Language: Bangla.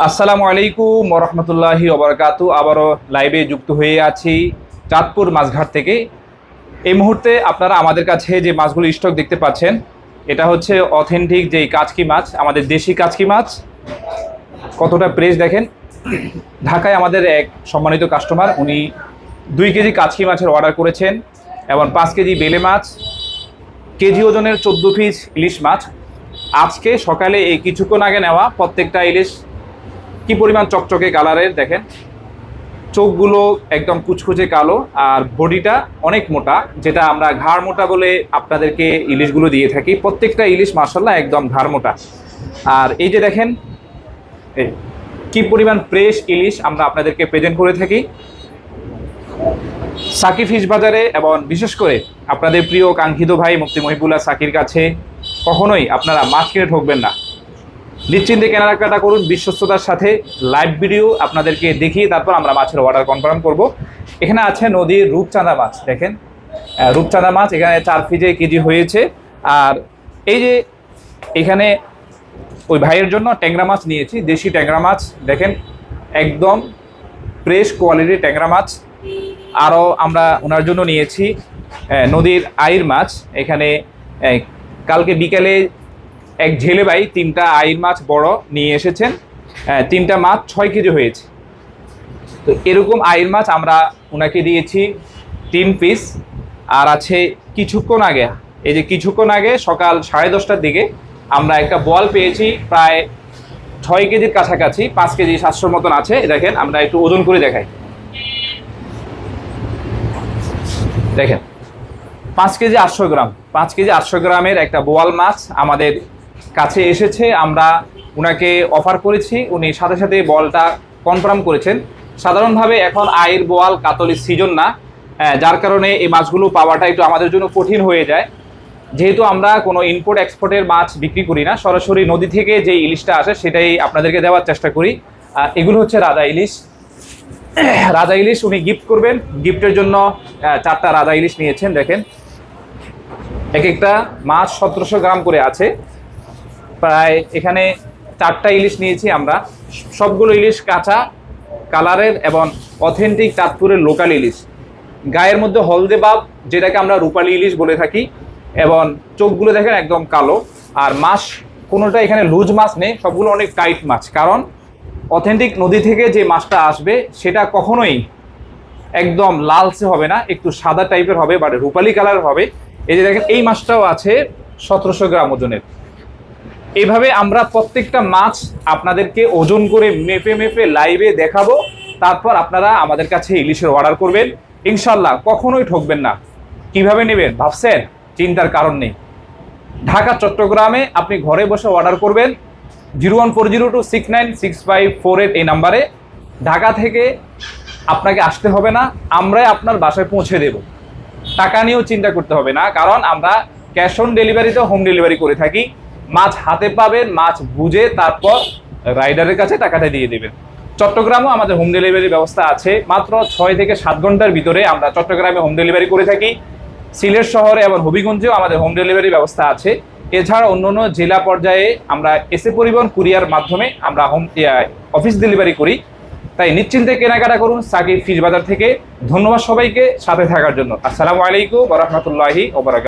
আসসালামু আলাইকুম ওরহমতুল্লাহি ওবরাকাতু। আবারও লাইভে যুক্ত হয়ে আছি চাঁদপুর মাছঘাট থেকে। এই মুহূর্তে আপনারা আমাদের কাছে যে মাছগুলো স্টক দেখতে পাচ্ছেন, এটা হচ্ছে অথেন্টিক যেই কাচকি মাছ, আমাদের দেশি কাচকি মাছ। কতটা প্রেস দেখেন। ঢাকায় আমাদের এক সম্মানিত কাস্টমার, উনি 2 কেজি কাচকি মাছের অর্ডার করেছেন এবং 5 কেজি বেলে মাছ, কেজি ওজনের 14 পিস ইলিশ মাছ। আজকে সকালে এই কিছুক্ষণ আগে নেওয়া প্রত্যেকটা ইলিশ কি পরিমাণ চকচকে কালারের দেখেন। চোখগুলো একদম কুচকুচে কালো আর বডিটা অনেক মোটা, যেটা আমরা ঘাড় মোটা বলে আপনাদেরকে ইলিশগুলো দিয়ে থাকি। প্রত্যেকটা ইলিশ মাশাআল্লাহ একদম ঘাড় মোটা। আর এই যে দেখেন কি পরিমাণ ফ্রেশ ইলিশ আমরা আপনাদেরকে প্রেজেন্ট করে থাকি সাকি ফিশ বাজারে, এবং বিশেষ করে আপনাদের প্রিয় কাঙ্ক্ষিত ভাই মুফতি মহিবুল্লাহ সাকির কাছে কখনোই আপনারা মাছ কিনে ঠকবেন না। নিশ্চিন্তে কেনাকাটা করুন বিশ্বস্ততার সাথে। লাইভ ভিডিও আপনাদেরকে দেখিয়ে তারপর আমরা মাছের অর্ডার কনফার্ম করব। এখানে আছে নদীর রূপচাঁদা মাছ, দেখেন রূপচাঁদা মাছ এখানে 4 কেজি হয়েছে। আর এই যে এখানে ওই ভাইয়ের জন্য ট্যাংরা মাছ নিয়েছি, দেশি ট্যাংরা মাছ দেখেন, একদম ফ্রেশ কোয়ালিটির ট্যাংরা মাছ। আরও আমরা ওনার জন্য নিয়েছি নদীর আইর মাছ। এখানে কালকে বিকেলে এক ঝেলে ভাই 3টা আইর মাছ বড় নিয়ে এসেছেন। 3টা মাছ 6 কেজি হয়েছে। তো এরকম আইর মাছ আমরা ওনাকে দিয়েছি 3 পিস। আর আছে কিছুক্ষণ আগে, এই যে কিছুক্ষণ আগে সকাল 10:30টার দিকে আমরা একটা বল পেয়েছি প্রায় 6 কেজির কাছাকাছি, 5 কেজি 700 মতন আছে। দেখেন আমরা একটু ওজন করে দেখাই। দেখেন 5 কেজি 800 গ্রাম, 5 কেজি 800 গ্রামের একটা বোয়াল মাছ আমাদের কাছে এসেছে। আমরা ওনাকে অফার করেছি, উনি সাথে সাথে বলটা কনফার্ম করেছেন। সাধারণভাবে এখন আইর বোয়াল কাতলের সিজন না, যার কারণে এই মাছগুলো পাওয়াটা একটু আমাদের জন্য কঠিন হয়ে যায়। যেহেতু আমরা কোনো ইম্পোর্ট এক্সপোর্টের মাছ বিক্রি করি না, সরাসরি নদী থেকে যে ইলিশটা আসে সেটাই আপনাদেরকে দেওয়ার চেষ্টা করি। আর এগুলো হচ্ছে রাজা ইলিশ। রাজা ইলিশ উনি গিফট করবেন, গিফটের জন্য 4টা রাজা ইলিশ নিয়েছেন। দেখেন এক একটা মাছ 1700 গ্রাম করে আছে। প্রায় এখানে 4টা ইলিশ নিয়েছি আমরা। সবগুলো ইলিশ কাঁচা কালারের এবং অথেন্টিক চাঁদপুরের লোকাল ইলিশ। গায়ের মধ্যে হলদে ভাব, যেটাকে আমরা রূপালী ইলিশ বলে থাকি, এবং চোখগুলো দেখেন একদম কালো। আর মাছ কোনোটা এখানে লুজ মাছ নেই, সবগুলো অনেক টাইট মাছ। কারণ অথেন্টিক নদী থেকে যে মাছটা আসবে সেটা কখনোই একদম লালচে হবে না, একটু সাদা টাইপের হবে, বাট রূপালী কালার হবে। এই যে দেখেন এই মাছটাও আছে 1700 গ্রাম ওজনের। এইভাবে আমরা প্রত্যেকটা মাছ আপনাদেরকে ওজন করে মেপে মেপে লাইভে দেখাবো। তারপর আপনারা আমাদের কাছে ইলিশের অর্ডার করবেন, ইনশাল্লাহ কখনোই ঠকবেন না। কিভাবে নেবেন ভাবছেন? চিন্তার কারণ নেই। ঢাকা চট্টগ্রামে আপনি ঘরে বসে অর্ডার করবেন 01402696548 এই নাম্বারে। ঢাকা থেকে আপনাকে আসতে হবে না, আমরাই আপনার বাসায় পৌঁছে দেব। টাকা নিয়েও চিন্তা করতে হবে না, কারণ আমরা ক্যাশ অন ডেলিভারিতে হোম ডেলিভারি করে থাকি। মাছ হাতে পাবেন, মাছ বুঝে তারপর রাইডারের কাছে টাকাটা দিয়ে দেবেন। চট্টগ্রামেও আমাদের হোম ডেলিভারির ব্যবস্থা আছে। মাত্র 6 থেকে 7 ঘন্টার ভিতরে আমরা চট্টগ্রামে হোম ডেলিভারি করে থাকি। সিলেট শহরে এবং হবিগঞ্জেও আমাদের হোম ডেলিভারি ব্যবস্থা আছে। এছাড়া অন্যান্য জেলা পর্যায়ে আমরা এসএ পরিবহন কুরিয়ার মাধ্যমে আমরা অফিস ডেলিভারি করি। তাই নিশ্চিন্তে কেনাকাটা করুন সাকি ফিশ বাজার থেকে। ধন্যবাদ সবাইকে সাথে থাকার জন্য। আসসালামু আলাইকুম ওয়া রাহমাতুল্লাহি ওয়া বারাকাতুহু।